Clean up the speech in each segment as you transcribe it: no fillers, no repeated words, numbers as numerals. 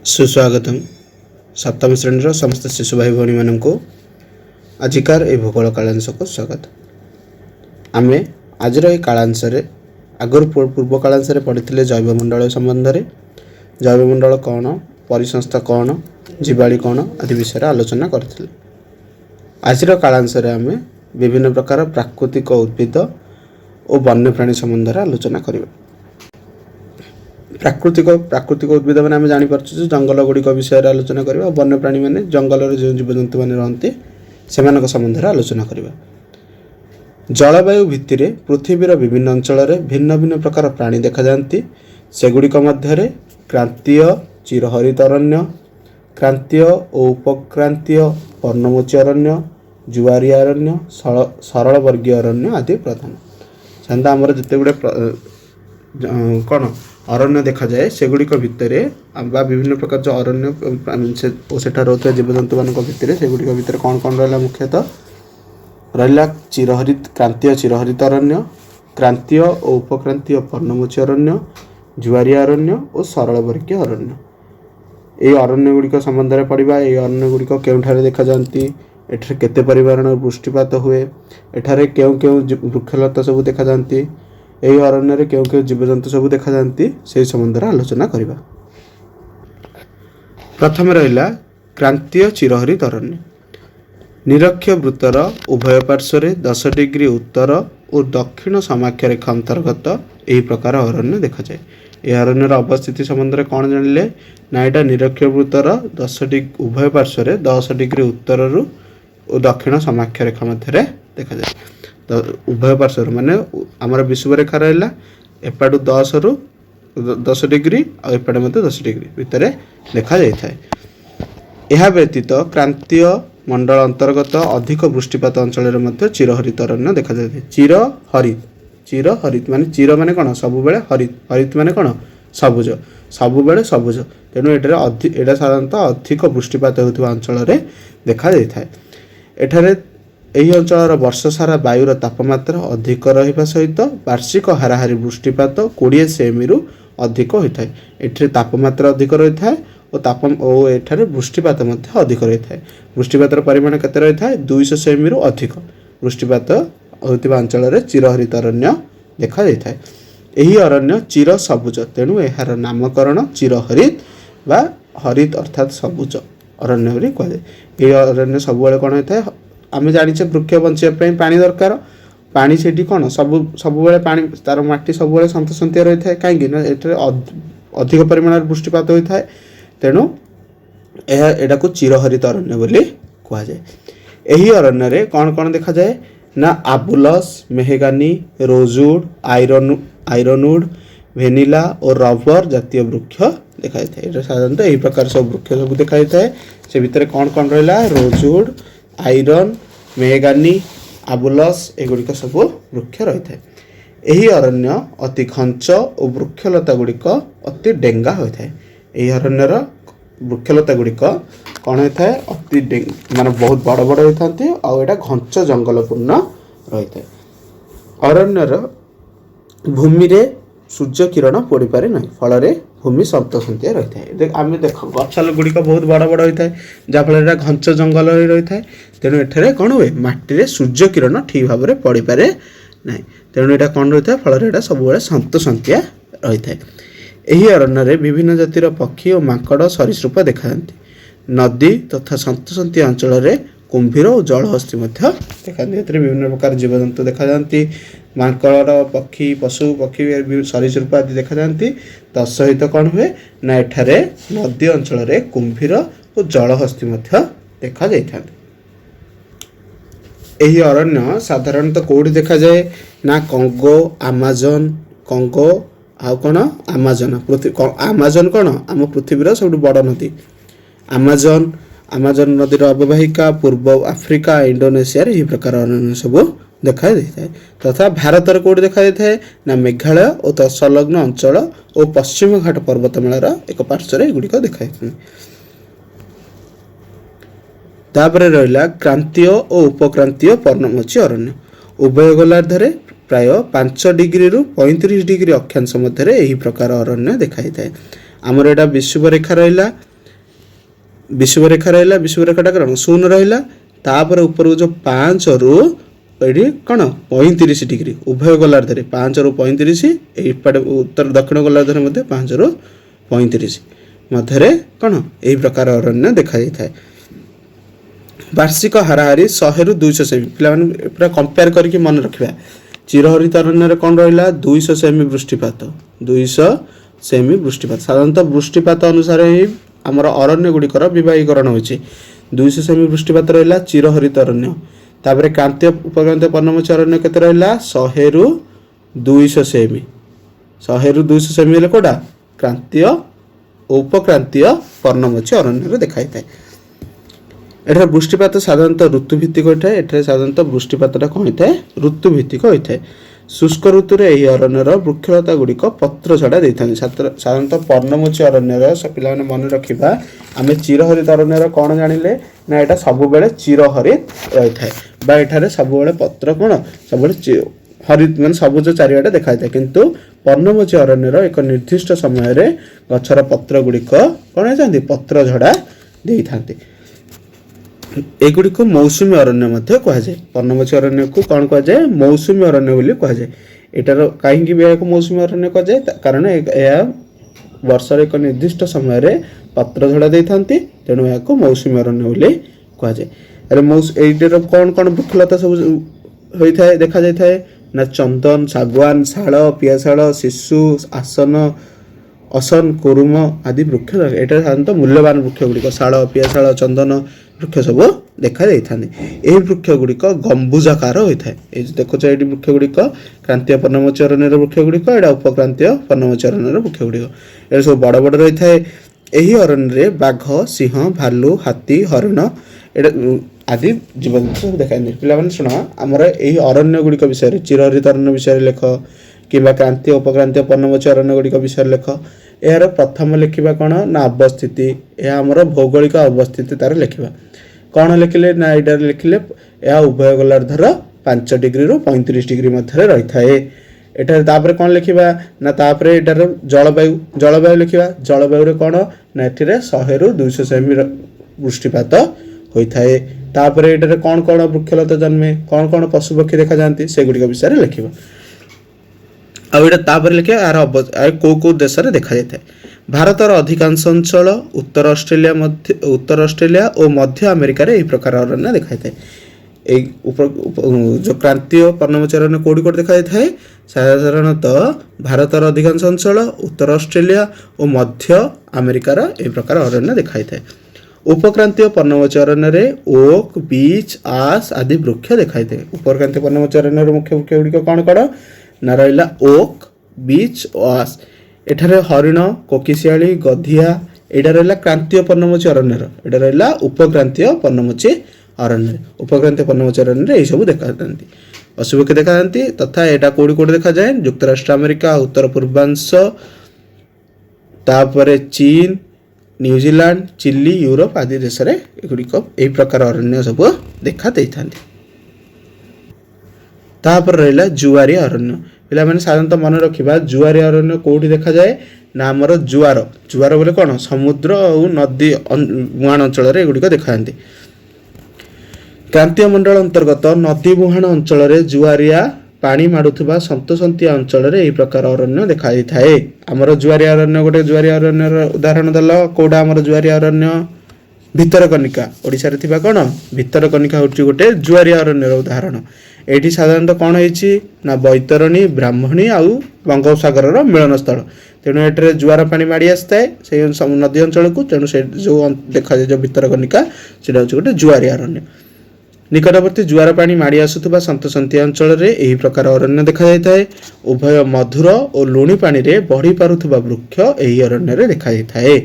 सुस्वागतम सप्तम श्रेणी समस्त शिशु भाई भौणी मान को आजिकार ये भूगोल कालांश को स्वागत। आम आज कालांश आगर पूर्व कालांश पढ़ी जैवमंडल संबंध में जैवमंडल कौन, परिसंस्था कौन, जीवाणी कौन आदि विषय आलोचना करथिले। आज कालांश आम विभिन्न प्रकार प्राकृतिक उद्भिद और वन्यप्राणी संबंध में आलोचना करिबा। प्राकृतिक उद्भिद मैंने आम जापर जंगल गुड़िक विषय आलोचना करवा। वन्यप्राणी मैंने जंगल जो जीवजंतु मैंने रहते से संबंध में आलोचना करवा। जलवायु भित्ति पृथ्वीर विभिन्न अंचल में भिन्न भिन्न प्रकार प्राणी देखा जाती। सेगुड़िक मध्य क्रांतीय चिरहरित अरण्य, क्रांतीय और उपक्रांतीय पर्णमोची अरण्य, जुआरिया अरण्य, सरल वर्गीय अरण्य आदि प्रधान। साधारणतः आमर जिते गुड़े कौन अरण्य देखा जाए सेगुड़िक भितर विभिन्न प्रकार जो अरण्य से रोता जीवजंतु मान भितर सेगुड़िक भितर कौन कौन रहा मुख्यतः रहा चिरहरित क्रांतीय चिरहरित अरण्य, क्रांतीय और उपक्रांतीय पर्णमोची अरण्य, जुआरिया अरण्य और सरल वर्गीय अरण्य। ये अरण्य गुड़िक संबंध में पढ़ा। ये अरण्य गुड़िक केउठारे देखा जाती, एठारे केते परिमाण वृष्टिपात हुए, एठारे केउ केउ वृक्षलता सब देखा जाती, यही अरण्य केउ केउ जीवजंतु सब देखा जाती से संबंध में आलोचना करवा। प्रथम रहा क्रांतीय चिरहरित अरण्य। निरक्ष वृत्तर उभय पार्श्व 10 डिग्री उत्तर और दक्षिण समाक्ष रेखा अंतर्गत यही प्रकार अरण्य देखा जाए। यह अरण्यर अवस्थिति संबंध में कौन जानिले ना यहाँ निरक्ष वृत्तर 10 डिग्री उभय पार्श्व 10 डिग्री उत्तर और दक्षिण समाक्ष रेखा मध्य देखा जाए। तो उभय पार्श्व माने आमर विषुव रेखा रहा एपटू 10 डिग्री और एपटे मत 10 डिग्री भितर देखा जाए। यह व्यतीत क्रांतीय मंडल अंतर्गत अधिक वृष्टिपात अंचल में चिरहरित अरण्य देखा जाए। चिरहरित माने चिर माने कौन सब बेले हरित, हरित माने कौन सबुज, सब बेले सबुज। तेणु एटा साधारणतः अधिक वृष्टिपात होता अंचल देखा जाए। एठारे यही अंचल वर्ष सारा वायुर तापमात्रा अधिक रहा सहित वार्षिक हाराहारी वृष्टिपात 20 सेमी रु अधिक होता है। एठरे तापमात्रा अधिक रही है और एठारे वृष्टिपात अधिक रही है। वृष्टिपातर परिमाण केते रही है 200 सेमी रु अधिक वृष्टिपात होता अंचल चिरहरित अरण्य देखा जाता है। यही अरण्य चिर सबुज, तेणु यार नामकरण चिरहरित बा हरित अर्थात सबुज अरण्य कहुए। ये अरण्य सब कौन होता है आम जाने वृक्ष बचापी पानी दरकार। पानी से कौन सब पानी तार माटी सब सन्तसन्तिया रही है कहीं अधिक परिमाण वृष्टिपात होता है। तेणु यह को चिरहरित अरण्य बोली कहुए। यही अरण्य कौन कौन देखा जाए ना आबुलस, मेहगानी, रोजवुड, आयरनवुड, भेनिला और रबर जातीय वृक्ष देखा जाता है। साधारणतः यही प्रकार सब वृक्ष सब देखा जाता है। से भितर कौन कौन रहा रोजवुड, आयरन, मेहगानी, आबुलस एगुड़िक सब वृक्ष रही है। यही अरण्य अति घंच और वृक्षलता गुड़िक अति डेंगा होता है। यही अरण्यर वृक्षलता गुड़िक कौन होता है अति माने बहुत बड़ बड़ होता है और यहाँ घंच जंगलपूर्ण रही है। अरण्यर भूमि रे सूर्य किरण पड़ पारे ना, फल भूमि सन्तसन्तिया रही है। आम देख गछ गुड़िक बहुत बड़ बड़ होता है जहाँफल घंच जंगल रही है। तेणु एठारे कौन हुए माटी सूर्य किरण ठीक भाव में पड़ पारे ना, तेणु यहाँ कौन रही है फल यहाँ सब सन्तसन्तिया रही है। यही अरण्य विभिन्न जातिर पक्षी और माकड़ सरीसृप देखा जाती। नदी तथा सन्तसन्तिया अंचल में कुंभीर और जलहस्ती देखा जाती। विभिन्न प्रकार जीवजंतु देखा जाती। माकड़, पक्षी, पशु पक्षी सरीसृप आदि देखा जाती। तत्सहित कौन हुए ना एठारे नदी अंचल में कुंभीर और जलहस्ती देखा जाता। यही अरण्य साधारणतः कौटी देखा जाए ना कंगो, आमाजन, कंगो आउ कौन आमाजन। आमाजन कौन आम पृथ्वीर सब बड़ नदी आमाजन। आमाजन नदीर अववाहिका पूर्व आफ्रिका, इंडोनेशिया यही प्रकार अरण्य सब देखा जाता है। तथा भारत कौटी देखा जाता है ना मेघालय और तत्संलग्न अंचल और पश्चिम घाट पर्वतमालार एक पार्श्व गुड़िक देखा जाता है। तापर रहा क्रांतीय और उपक्रांतीय पर्णमोची अरण्य। उभय गोलार्धरे प्राय 5 डिग्री रु 35 डिग्री अक्षांश मध्य यही प्रकार अरण्य देखा जाता है। आमर यहाँ विषुव रेखा रहा विषुवरेखा रहा विषुवरेखाटा कौन शून्य रहा तापर ऊपर जो 5 रु ये कौन 35 डिग्री उभय गोलार्ध 5 रु 35 एपटे उत्तर दक्षिण गोलार्ध मध्य 5 रु 35 मध्य कौन यही प्रकार अरण्य देखा जाए। वार्षिक हाराहारी 100 रु 200 सेमी पे पूरा कंपेयर करके मन रखा चिरहरित अरण्य कौन रहा 200 सेमी वृष्टिपात 200 सेमी वृष्टिपात साधारणतः वृष्टिपात अनुसार ही आमर अरण्य गुड़िकर विभागीकरण होती 200 सेमी वृष्टिपात रहा चिरहरित अरण्य तापर क्रांतीय उपक्रांतीय पर्णमोची अरण्य केते रहा 100 रु 200 सेमी 100 रु 200 सेमी हेले कोटा क्रांतीय उपक्रांतीय पर्णमोची अरण्य देखा जाए। एठार वृष्टिपात साधारणतः ऋतुभित्तिक होता है एठार साधारणतः वृष्टिपातटा कौन होता है ऋतुभित्तिक होता है। शुष्क ऋतु में यही अरण्यर वृक्षलता गुड़िक पत्र छड़ा देता साधारणतः पर्णमोची अरण्यर पे मन रखा आम चिरहरित अरण्यर कौन जानिले ना यहाँ सब बेले चिरहरित रही है एठारे सब पत्र कौन सब हरित मान सबुज चारिआडे देखा जाए किंतु पर्णमोची अरण्यर एक निर्दिष्ट समय गछर पत्र गुड़िक कौन होती पत्र झड़ा दे था एगुड़ी को मौसुमी अरण्य कहुए पर्णमोची अरण्य को कौन कहुए मौसुमी अरण्य बोली कहुए एटार कहीं मौसुमी अरण्य कहुए कारण यह वर्षर एक निर्दिष्ट समय पत्र झड़ा दे था तेणु यह मौसुमी अरण्य बोली कहुए। अरे यार कौन कौन वृक्षलता सब होता है देखा जाए ना चंदन सागवान शाल पियाशाल शिशु आसन असन कुरुम आदि वृक्ष यहाँ साधारणतः मूल्यवान वृक्ष गुड़िक शाल पियाशाल चंदन वृक्ष सब देखा जाता यही वृक्ष गुड़िक गंबुजाकार होता है देखो ये वृक्ष गुड़िक क्रांतीय पर्णमोची अरण्य वृक्ष गुड़िक यहाँ उपक्रांतीय पर्णमोची अरण्य वृक्ष गुड़िक ये सब बड़ बड़ रही है। यही अरण्य बाघ सिंह भालू हाथी हरिण आदि जीवजंतु सब देखा पे शुण आमर यही अरण्य गुड़िक विषय चिरहरित अरण्य विषय लेख कि क्रांतीय उपक्रांतीय पर्णमोची अरण्य गुड़िक विषय लेख यार प्रथम लिखा कौन ना अवस्थिति यह आमर भौगोलिक अवस्थिति तार लिखा कौन लिखिले ना यहाँ लिखिले यह उभय गोलार्धर 5 डिग्री रु 35 डिग्री मध्य रही है। एटार कौन लिखा ना तापर एटार जलवायु जलवायु लिखा जलवायु कौन ना ये 100 रु 200 सेमी वृष्टिपात होता है। तापर एटार कौन कौन वृक्षलता जन्मे कौन कौन पशुपक्षी देखा जाती से गुड़िक विषय लिखा आपर लिखे यार कौ देश में देखा जाए। भारतर अधिकांश अंचल उत्तर ऑस्ट्रेलिया और मध्य अमेरिका यही प्रकार अरण्य देखा जाए। जो क्रांतीय पर्णमोची अरण्य कौटी कौटी देखा जाए साधारणतः भारतर अधिकांश अंचल उत्तर ऑस्ट्रेलिया और मध्य अमेरिकार यही प्रकार अरण्य देखा जाए। उपक्रांतीय पर्णमोची अरण्य ओक बीच आस आदि वृक्ष देखा जाए। उपक्रांतीय पर्णमोची अरण्य मुख्य वृक्ष गुड़िक कौन कौन ना रहा ओक बीच आस एठारे हरिण कोकिशियाली गधिया यहाँ रहा क्रांतीय पर्णमोची अरण्य यहाँ रहा उपक्रांतीय पर्णमोची अरण्य उपक्रांतीय पर्णमोची अरण्य यही सब देखा जाती पशुपक्षी देखा जाती तथा यहाँ कौटी कौटी देखा जाए युक्तराष्ट्र अमेरिका उत्तर पूर्वांश तापर चीन न्यूजीलैंड चिली यूरोप आदि देश में एगुड़िक यही प्रकार अरण्य सब देखा दे था। तापर रहा जुआरी अरण्य पे साधारणतः मन रखा जुआरी अरण्य कौटी देखा जाए ना आमर जुआर जुआर बोले कौन समुद्र और नदी मुहाण अंचल एगुड़िक देखा जाती। क्रांतीय मंडल अंतर्गत नदी मुहाण अंचल जुआरिया पानी माड़ुवा सन्तसंतिया अंचल यही प्रकार अरण्य देखा जाए। आमर जुआरी अरण्य गोटे जुआरी अरण्य उदाहरण देल कौटा आमर जुआरी अरण्य भितरकनिका ओडिशा रे थिबा कौन भितरकनिका होची गोटे जुआरी अरण्यर उदाहरण। एठी साधारणतः कौन होइछि ना बैतरणी ब्राह्मणी आउ बंगोपसागर मिलन स्थल तेणु एठरे जुआर पानी माड़ी आसताए से नदी अंचल को तेणु से जो देखा जाए जो भितरकनिका सेटा होछि गोटे जुआरी अरण्य। निकटवर्ती जुआर पानी माड़ी आसुवा सन्तसंतिया अंचल यही प्रकार अरण्य देखा जाए। उभय मधुर और लुणी पानी रे बढ़ी पारुथुवा वृक्ष यही अरण्य देखा जाए।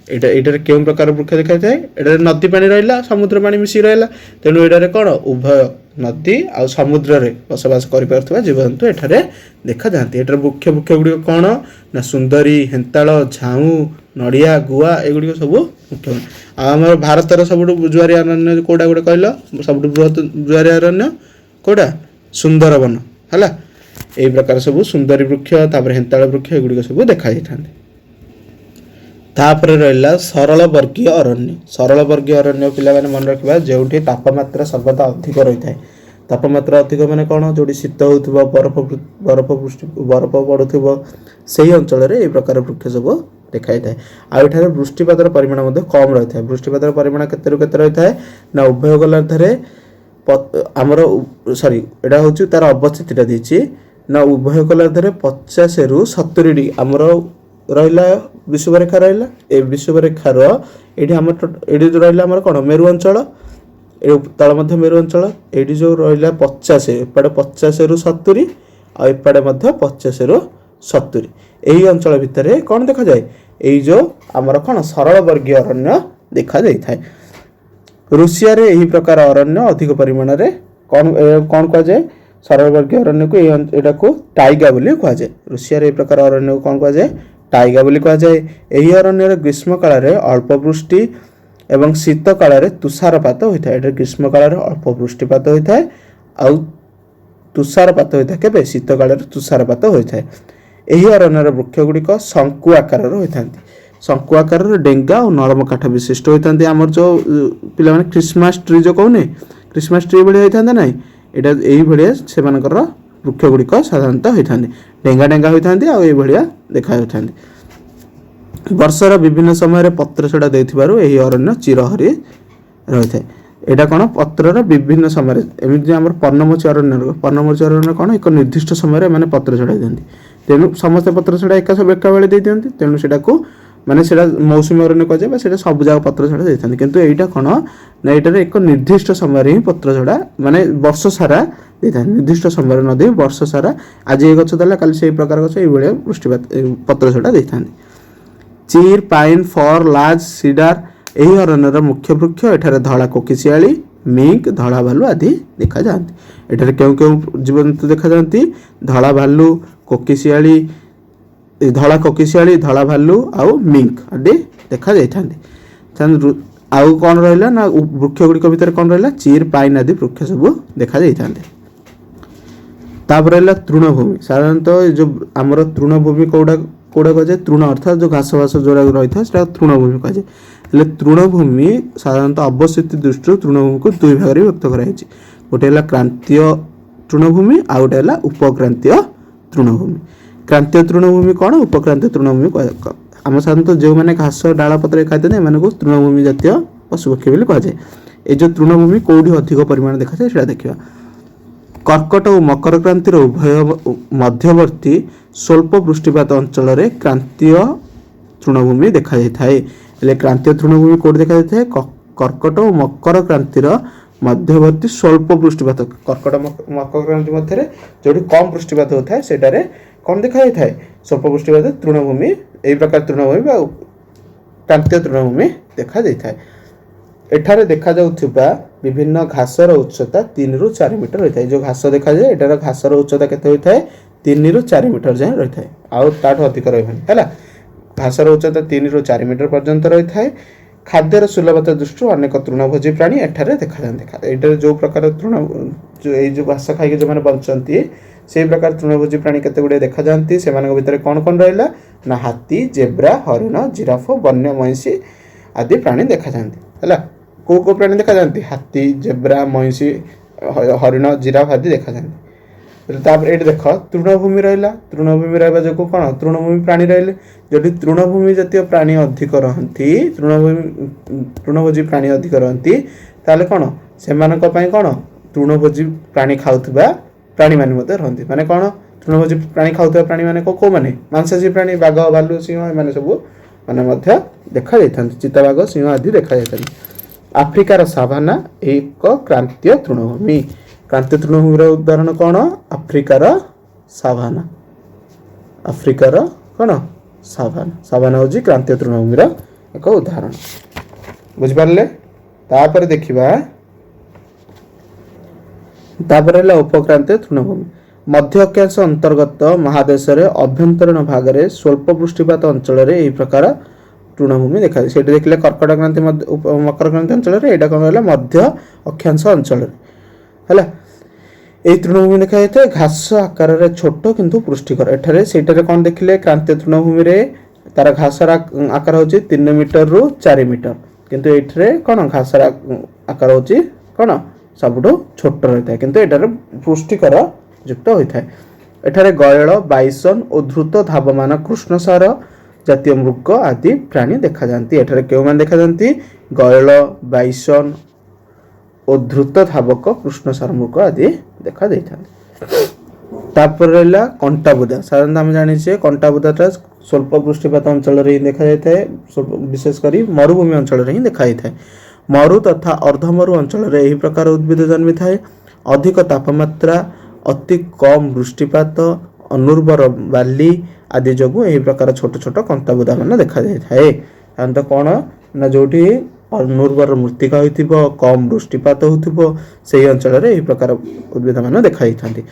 यहाँ क्यों प्रकार वृक्ष देखा जाए यहाँ नदी पानी रहा समुद्र पानी मिसी रहा तेणु यहाँ कौन उभय नदी आ समुद्र रे बसवास कर जीवजंतु एठारे देखा जाती। एटार मुख्य वृक्ष गुड़िक कौन ना सुंदरी हेन्ताल झाऊ नड़िया गुआ एगुड़िक सब मुख्य। आम भारतर सब जुआरी अरण्य कौटा गोटे कहल सब बृहत जुआरी अरण्य कौटा सुंदरवन है यही प्रकार सब सुंदरी वृक्ष तापर हेन्ताल वृक्ष एगुड़िक सब देखा जाता। तापर रहा सरल वर्गीय अरण्य। सरल वर्गीय अरण्य पिलाने मन रखा जो तापमात्रा सर्वदा अधिक रही है। तापमात्रा अधिक माने कौन जो शीत हो बरफ बरफ बरफ पड़ुव से अंचल ये प्रकार वृक्ष सब देखाई था। आठ वृष्टिपात परिमाण कम रही है। वृष्टिपात परिमाण केते रही है ना उभय गोलार्धरे आमर सॉरी एटा हूँ तार अवस्थितिटा देछि ना उभय गोलार्धरे 50 रु 70 डिग्री आमर रहा विषुवरेखा रहा। ए विषुवरेखार ये आम ये रहा आमर कौन मेरु अंचल तल मध्य मेरु अंचल ये जो रहा 50 एपटे 50 रु 70 आएपटे 50 रु 70 यही अंचल भितर कौन देखा जाए यही जो आमर कौन सरल वर्गीय अरण्य देखा जाए था। रुषिया रे यही प्रकार अरण्य अधिक परिमाण रे कौन कौन कह जाए सरल वर्गीय अरण्य को यहाँ को टाइगा बोली कह जाए। रुषिया रे यही प्रकार अरण्य को कौन कह जाए टाइगा बोली कह जाए। यही अरण्य ग्रीष्म काल में अल्प वृष्टि एवं शीत काल में तुषारपात होता है। ग्रीष्म काल में अल्प वृष्टिपात होता है आउ तुषारपात होता है केबे शीत काल में तुषारपात होता है। यही अरण्यर वृक्ष गुड़िक शंकु आकार होता है। शंकु आकार डेंगा और नरम काठ विशिष्ट होता है। आमर जो पिला माने क्रिसमस ट्री जो कहने क्रिसमस ट्री भाई होता है ना यहाँ यही भाया से वृक्ष गुड़िक साधारणतः होता है डेंगा डेंगा होता है और ये देखा होता है। वर्षर विभिन्न समय पत्र छड़ा देथिबारु यही अरण्य चिरहरी रही है। यहाँ कौन पत्रर विभिन्न समय एमती आम पर्णमोची अरण्य कौन एक निर्दिष्ट समय मैंने पत्र छड़ाई दिखती तेणु समस्त पत्र छड़ा एका बेले दे दिखती तेणु से माने मौसुमी अरण्य कहुए सब जगह पत्र छड़ा देते किंतु यहाँ कौन ना यहाँ एक निर्दिष्ट समय ही पत्र छड़ा माने वर्ष सारा देता निर्दिष्ट समय न दे वर्ष सारा आज ये गछ देला कल से प्रकार गछ ये वृष्टिपात पत्र छड़ा देता। चीर पाइन फर लाज सीडार यही अरण्यर मुख्य वृक्ष। एठारे धड़ा कोकिशियाली मिंक धड़ा भालू आदि देखा जाती। एठारे क्यों क्यों जीवजंतु देखा जाती धड़ा भालू कोकिशियाली धड़ा कोकिशियाली धड़ा भालू आउ मिंक आदि देखा जाती। आउ कौन रहा ना वृक्ष गुड़िक भितर कौन रहा चीर पाइन आदि वृक्ष सब देखा जाती। तापर रहा तृणभूमि। साधारणतः जो आमर तृणभूमि कौड़ा कौड़ा कह जाए तृण अर्थात जो घास घास जो रही है तृणभूमि कह जाए। तृणभूमि साधारणतः अवस्थिति दृष्टि तृणभूमि को दुई भाग में व्यक्त कराई। गोटे क्रांतीय तृणभूमि आ गोटे उपक्रांतीय तृणभूमि। क्रांतीय तृणभूमि कौन उपक्रांतीय तृणभूमि आम साधारणतः जो मैंने घास डाल पत्र खाते एम तृणभूमि जातीय पशुपक्षी बोली कह जाए। ये जो तृणभूमि कौटी अधिक परिमाण देखा जाए देखा कर्कट और मकर क्रांतिर उभय मध्यवर्ती स्वल्प वृष्टिपात अंचल में क्रांतीय तृणभूमि देखा जाए। क्रांतीय तृणभूमि कौट देखा जाए कर्कट और मकर क्रांतिर मध्यवर्ती स्वल्प वृष्टिपात कर्कट मकर क्रांति मध्य जो कम वृष्टिपात होता है सेटारे कौन देखा जाए है स्वल्प वृष्टिपात तृणभूमि यही प्रकार तृणभूमि क्रांतीय तृणभूमि देखा जाए। एठारे देखा जाउथिबा विभिन्न घासर उच्चता 3 रु 4 मीटर होता है। जो घास देखा जाए एटार घासर उच्चता केते होता है 3 रु 4 मीटर जाए रही है आउ ताठू अधिक रही है। घासर उच्चता 3 रु 4 मीटर पर्यंत रही है। खाद्यर सुलभता दृष्टि अनेक तृणभोजी प्राणी एठारे देखा जाते। एटार जो प्रकार तृण जो घास खाई जो मैंने बंचती से प्रकार तृणभोजी प्राणी केते गुड़े देखा जाती। से भितर कौन कौन रहा ना हाथी जेब्रा हरिण जिराफ वन्य महिषी आदि प्राणी देखा जाती है। को प्राणी देखा जाती हाथी जेब्रा महिषी हरिण जिराफ आदि देखा जाती। ये देख तृणभूमि रहा तृणभूमि रहा जो कौन तृणभूमि प्राणी रही जो तृणभूमि जातीय प्राणी अधिक रहती तृणभोजी प्राणी अधिक रहती ताले कौन से कौन तृणभोजी प्राणी खाऊा प्राणी मैंने रहती माने कौन तृणभोजी प्राणी खाऊा प्राणी मैंने कौ मैंने मांसाशी प्राणी बाघ भालू सिंह एम सब मैंने देखा जाता चिताबाघ सिंह आदि देखा जाता। आफ्रिकार साभाना एक क्रांतीय तृणभूमि। क्रांतीय तृणभूमि उदाहरण कौन आफ्रिकार साभाना कौन साभाना हूँ क्रांतीय तृणभूमि एक उदाहरण बुझिपारे। तापर देखिबा उपक्रांतीय तृणभूमि मध्य अक्षांश अंतर्गत महादेश अभ्यंतरीण भाग में स्वल्प वृष्टिपात अंचल में यही प्रकार तृणभूमि देखा जाए। देखिले कर्कट क्रांति मकर क्रांति अंचल यहाँ कौन रहा मध्य अक्षांश अंचल है। यही तृणभूमि देखा जाए घास आकार छोट किंतु पुष्टिकर। एठारे कौन देखिले क्रांतीय तृणभूमि तार घासर आकार होची 3 मीटर रु 4 मीटर किंतु एठरे कोन घासर आकार होची कोन सबुठो छोट रही था किंतु एटार पुष्टिकर युक्त होता है। एठारे गयल बाइसन और द्रुत धावमान कृष्णसार जातीय मृग आदि प्राणी देखा जाती। एठारे केउ मान देखा जाती गयल बाइसन और द्रुत धावक कृष्णसार मृग आदि देखा देता। तापर रहा कंटाबुदा साधारण आम जाने कंटाबुदाटा स्वल्प वृष्टिपात अंचल ही देखा जाता है विशेषकर मरुभूमि अंचल ही देखा जाता है। मरु तथा अर्धमरु अंचल यही प्रकार उद्भिद जन्मी थाए। अधिक तापमात्रा अति कम वृष्टिपात अनुर्वर बाली आदि जगू यही प्रकार छोट छोट कंटाबुदा मान देखा जाए। साधारणतः कौन ना जो अनुर्वर मृत्तिका हो कम वृष्टिपात हो अंचल यही प्रकार उद्भिद मान देखा जाती।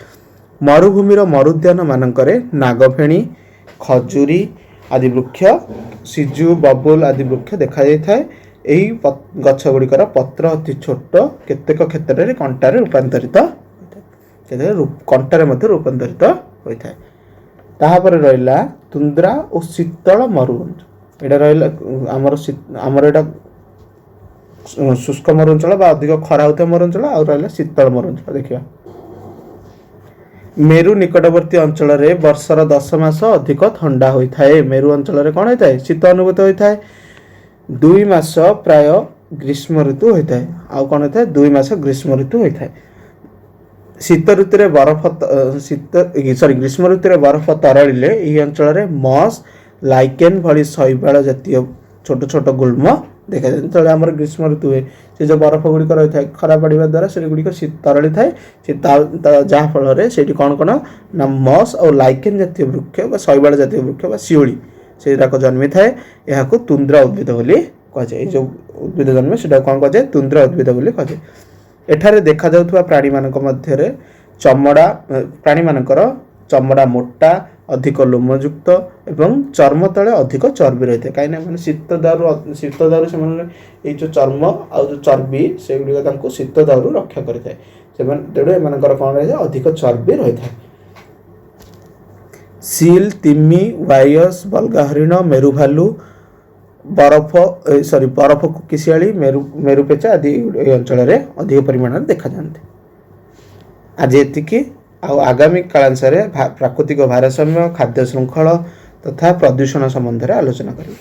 मरुभूमिर मरुद्यान मानकरे नागफेणी खजुरी आदि वृक्ष सिजु बबुल आदि वृक्ष देखा जाए। यही गछ गुड़िकर पत्र अति छोट केतेक क्षेत्र में कंटारे रूपांतरित कंटारे मध्य रूपांतरित होता है। तापर रहा तुंद्रा और शीतल मरु एटा रहा आमर एटा शुष्क मरुअंचल अधिक खरा होता मरुअंचल आ रहा शीतल मरुअंचल। देखिए मेरु निकटवर्ती अंचल रे वर्षर 10 मास अधिक ठंडा होता है। मेरु अंचल रे कौन होता है शीत अनुभूत होता है। 2 मास प्राय ग्रीष्म ऋतु होता है। आउ कौन होता है 2 मास ग्रीष्म ऋतु होता है। शीत ऋतु रे बरफ ग्रीष्म ऋतु रे बरफ तरळिले एही अंचल रे मस लाइकेन भली शैवाल जातीय छोट छोट गुल्म देखा जाए। जो आम ग्रीष्म ऋतु हुए से जो बरफ गुड़िक रही है खरा पड़ा द्वारा से गुड़िक तरली थाए जहाँफल से कौन कौन ना मस और लाइकेन जातीय वृक्ष शैवाल जातीय वृक्ष शिउली से जन्मी थाए। यहाँ तुंद्रा उद्भिद बोली कहुए। जो उद्भिद जन्मे से कौन कहुए तुंद्रा उद्भिद बोली कहुए। एठारे देखा जाउथुवा प्राणी मानक मध्यरे चमड़ा प्राणी मानकर चमड़ा मोटा अधिक लोमयुक्त एवं चर्म तले अधिक चर्बी रही है। कहीं शीत दारू से जो चर्म आ जो चर्बी से गुड़िक शीत दारू रक्षा करें तेणु एम कौन रही है अधिक चर्बी रही है। सील तिमी वायस बलगा हरिण मेरु भालू बरफ किसियाली मेरुपेचा आदि अंचल अधिक परिमाण देखा जाते। आज एतिकी आगामी कालांशरे प्राकृतिक भारसाम्य खाद्य श्रृंखल तथा प्रदूषण संबंध में आलोचना करें।